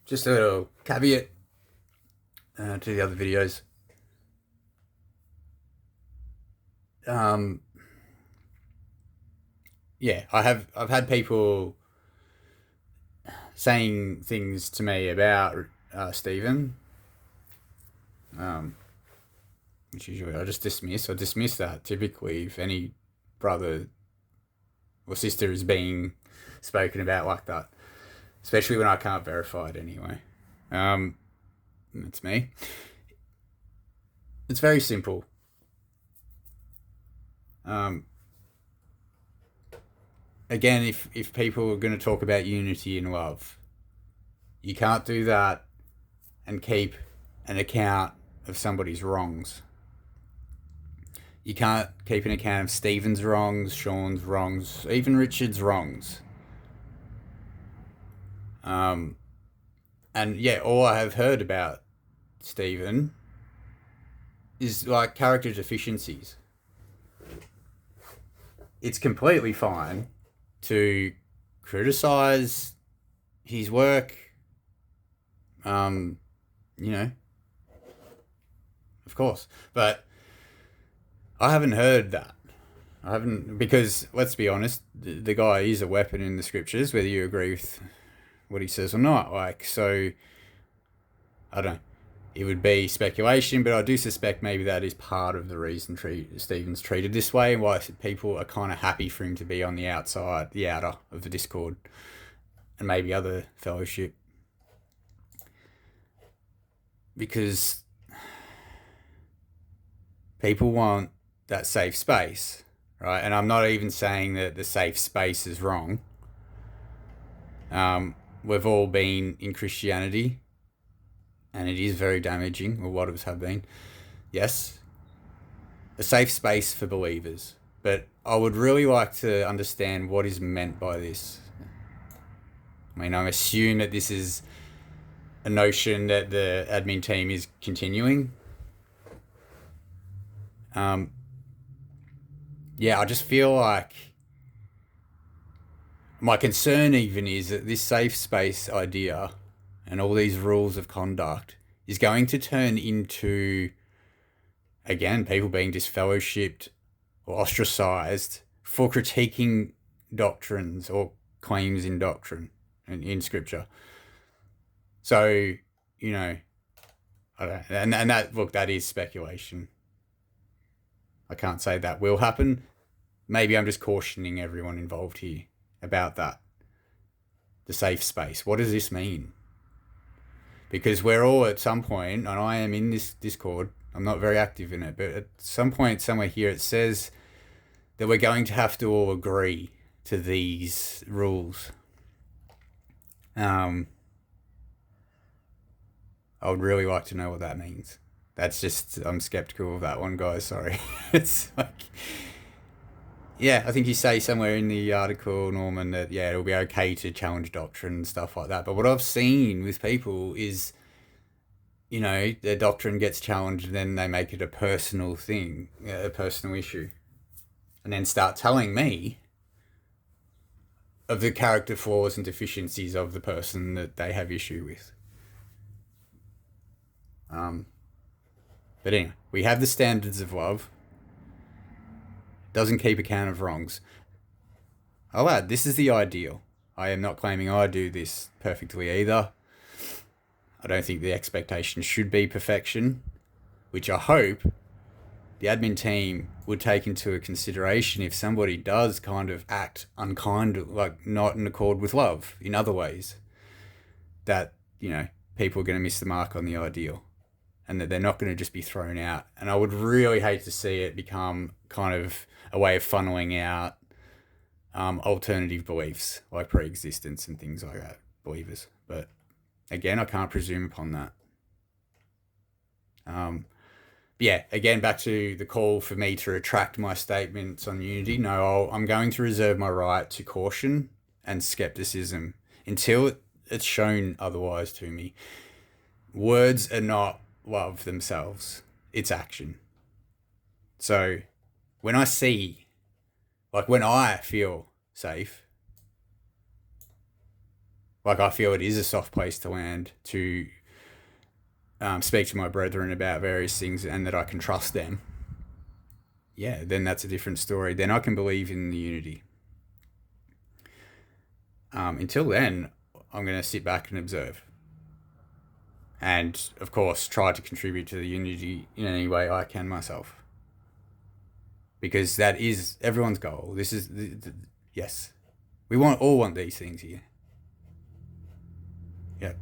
Just a little caveat to the other videos. Um, yeah, I've had people saying things to me about Stephen, um, which usually I just dismiss. I dismiss that typically if any brother or sister is being spoken about like that, especially when I can't verify it anyway. It's me. It's very simple. Um, Again, if people are going to talk about unity and love, you can't do that and keep an account of somebody's wrongs. You can't keep an account of Stephen's wrongs, Sean's wrongs, even Richard's wrongs. Um, and yeah, all I have heard about Stephen is like character deficiencies. It's completely fine to criticize his work, um, you know, of course. But I haven't heard that. I haven't, because let's be honest, the guy is a weapon in the scriptures, whether you agree with what he says or not. Like, so, I don't know. It would be speculation, but I do suspect maybe that is part of the reason Stephen's treated this way and why people are kind of happy for him to be on the outside, the outer of the Discord, and maybe other fellowship. Because people want that safe space, right? And I'm not even saying that the safe space is wrong. We've all been in Christianity, and it is very damaging, or a lot of us have been. Yes, a safe space for believers. But I would really like to understand what is meant by this. I mean, I assume that this is a notion that the admin team is continuing. Yeah, I just feel like my concern even is that this safe space idea and all these rules of conduct is going to turn into, again, people being disfellowshipped or ostracized for critiquing doctrines or claims in doctrine and in scripture. So, you know, I don't, and that, look, that is speculation. I can't say that will happen. Maybe I'm just cautioning everyone involved here about that. The safe space. What does this mean? Because we're all at some point, and I am in this Discord, I'm not very active in it, but at some point somewhere here it says that we're going to have to all agree to these rules. I would really like to know what that means. That's just, I'm skeptical of that one, guys. Sorry. It's like, yeah, I think you say somewhere in the article, Norman, that, yeah, it'll be okay to challenge doctrine and stuff like that. But what I've seen with people is, you know, their doctrine gets challenged and then they make it a personal thing, a personal issue. And then start telling me of the character flaws and deficiencies of the person that they have issue with. But anyway, we have the standards of love. Doesn't keep account of wrongs. I'll add, this is the ideal. I am not claiming I do this perfectly either. I don't think the expectation should be perfection, which I hope the admin team would take into consideration if somebody does kind of act unkind, like not in accord with love in other ways, that, you know, people are going to miss the mark on the ideal and that they're not going to just be thrown out. And I would really hate to see it become kind of a way of funneling out alternative beliefs like pre-existence and things like that, believers. But again, I can't presume upon that. Yeah, again, back to the call for me to retract my statements on unity. No, I'm going to reserve my right to caution and skepticism until it's shown otherwise to me. Words are not love themselves, it's action. So when I see, like when I feel safe, Like, I feel it is a soft place to land to speak to my brethren about various things and that I can trust them. Yeah, then that's a different story. Then I can believe in the unity. Until then, I'm going to sit back and observe. And, of course, try to contribute to the unity in any way I can myself. Because that is everyone's goal. This is, yes. We all want these things here. Yeah.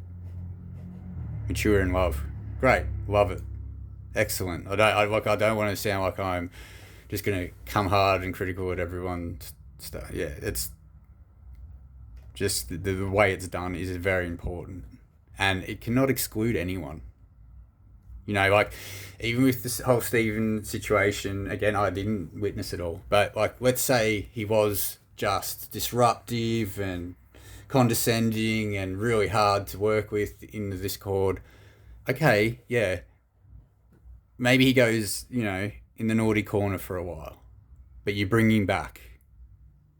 Mature in love. Great. Love it. Excellent. I don't want to sound like I'm just going to come hard and critical at everyone's stuff. Yeah, it's just the way it's done is very important, and it cannot exclude anyone. You know, like, even with this whole Stephen situation, again, I didn't witness it all, but like, let's say he was just disruptive and condescending and really hard to work with in the Discord. Okay, yeah, maybe he goes, in the naughty corner for a while, but you bring him back.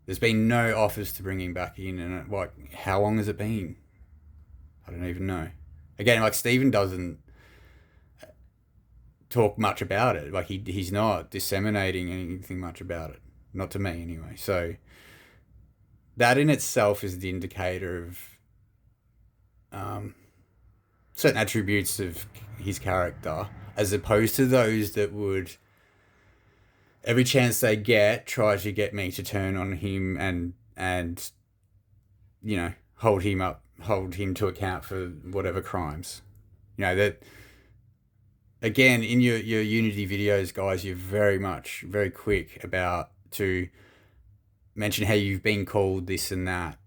There's been no offers to bring him back in, and like, how long has it been? I don't even know. Again, like, Stephen doesn't talk much about it. Like, he's not disseminating anything much about it. Not to me, anyway. So that in itself is the indicator of certain attributes of his character, as opposed to those that would, every chance they get, try to get me to turn on him and hold him to account for whatever crimes. That, again, in your Unity videos, guys, you're very quick about to mention how you've been called this and that.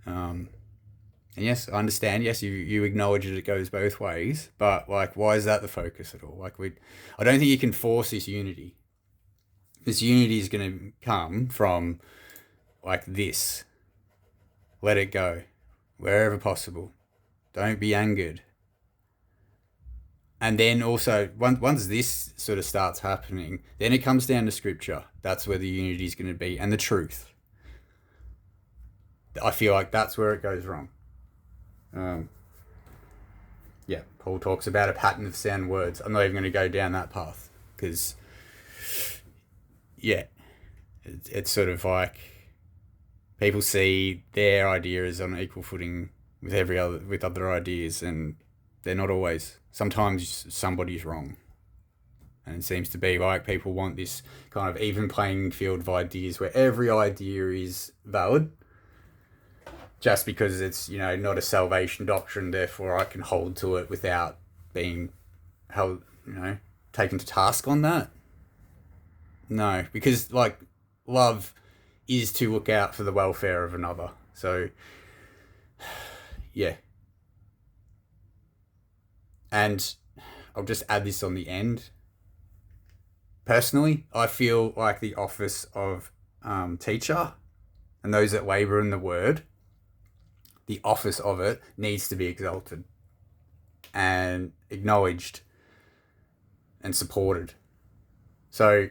And yes, I understand. Yes, you acknowledge that it goes both ways, but like, why is that the focus at all? Like, I don't think you can force this unity. This unity is going to come from like this. Let it go, wherever possible. Don't be angered. And then also, once this sort of starts happening, then it comes down to scripture. That's where the unity is going to be, and the truth. I feel like that's where it goes wrong. Yeah, Paul talks about a pattern of sound words. I'm not even going to go down that path because, yeah, it's sort of like people see their idea as on equal footing with other ideas, and they're not always. Sometimes somebody's wrong. And it seems to be like people want this kind of even playing field of ideas where every idea is valid just because it's, not a salvation doctrine, therefore I can hold to it without being held, taken to task on that. No, because like, love is to look out for the welfare of another. So, yeah. And I'll just add this on the end. Personally, I feel like the office of teacher and those that labour in the word, the office of it needs to be exalted and acknowledged and supported. So,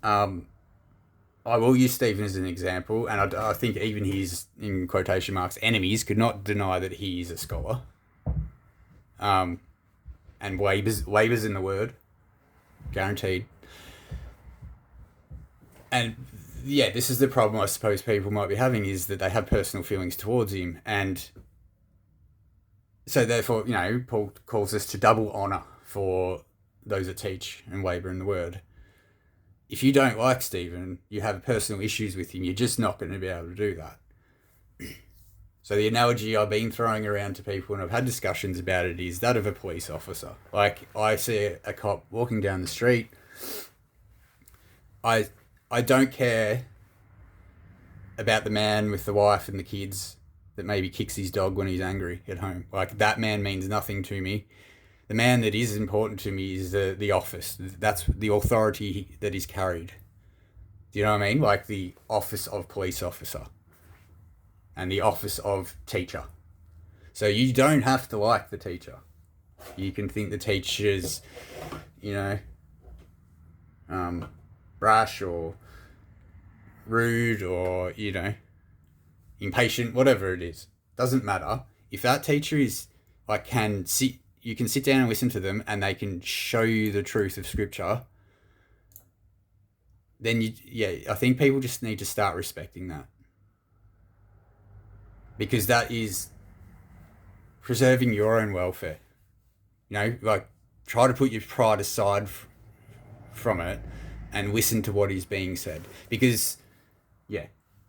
I will use Stephen as an example, and I think even his, in quotation marks, enemies could not deny that he is a scholar. And labours in the word, guaranteed. And yeah, this is the problem I suppose people might be having, is that they have personal feelings towards him, and so therefore, Paul calls us to double honour for those that teach and labour in the word. If you don't like Stephen, you have personal issues with him, you're just not going to be able to do that. So the analogy I've been throwing around to people, and I've had discussions about it, is that of a police officer. Like, I see a cop walking down the street, I don't care about the man with the wife and the kids that maybe kicks his dog when he's angry at home. Like, that man means nothing to me. The man that is important to me is the office. That's the authority that is carried. Do you know what I mean? Like, the office of police officer and the office of teacher. So you don't have to like the teacher. You can think the teacher's, brash or rude or, impatient, whatever it is. Doesn't matter. If that teacher is like you can sit down and listen to them and they can show you the truth of scripture, then I think people just need to start respecting that. Because that is preserving your own welfare. Like try to put your pride aside from it and listen to what is being said. Because,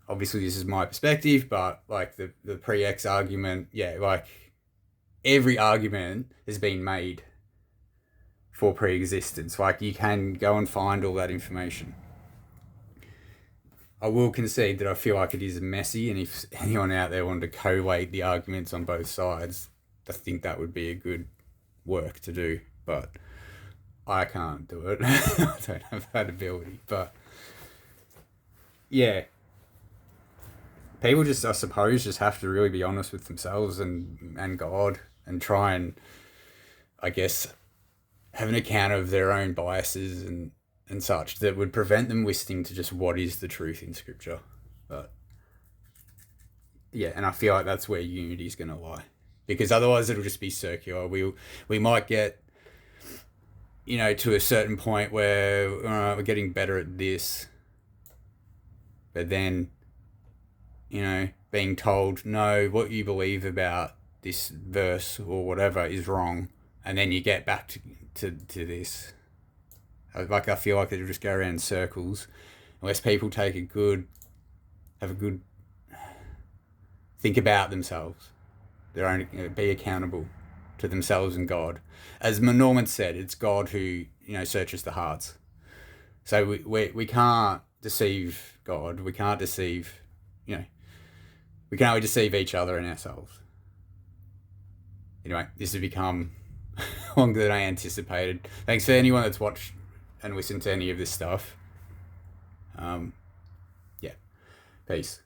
obviously this is my perspective, but like the pre-X argument, like every argument has been made for pre-existence. Like you can go and find all that information. I will concede that I feel like it is messy, and if anyone out there wanted to collate the arguments on both sides, I think that would be a good work to do, but I can't do it. I don't have that ability, but people just, I suppose, just have to really be honest with themselves and God, and try and, I guess, have an account of their own biases and such that would prevent them listening to just what is the truth in scripture. But and I feel like that's where unity is going to lie, because otherwise it'll just be circular. We might get to a certain point where we're getting better at this, but then being told, no, what you believe about this verse or whatever is wrong, and then you get back to this. Like I feel like it'll just go around in circles unless people have a good think about themselves, their own, be accountable to themselves and God. As Norman said, it's God who searches the hearts. So we can't deceive God. We can't deceive we can only deceive each other and ourselves. Anyway, this has become longer than I anticipated. Thanks for anyone that's watched and listened to any of this stuff. Peace.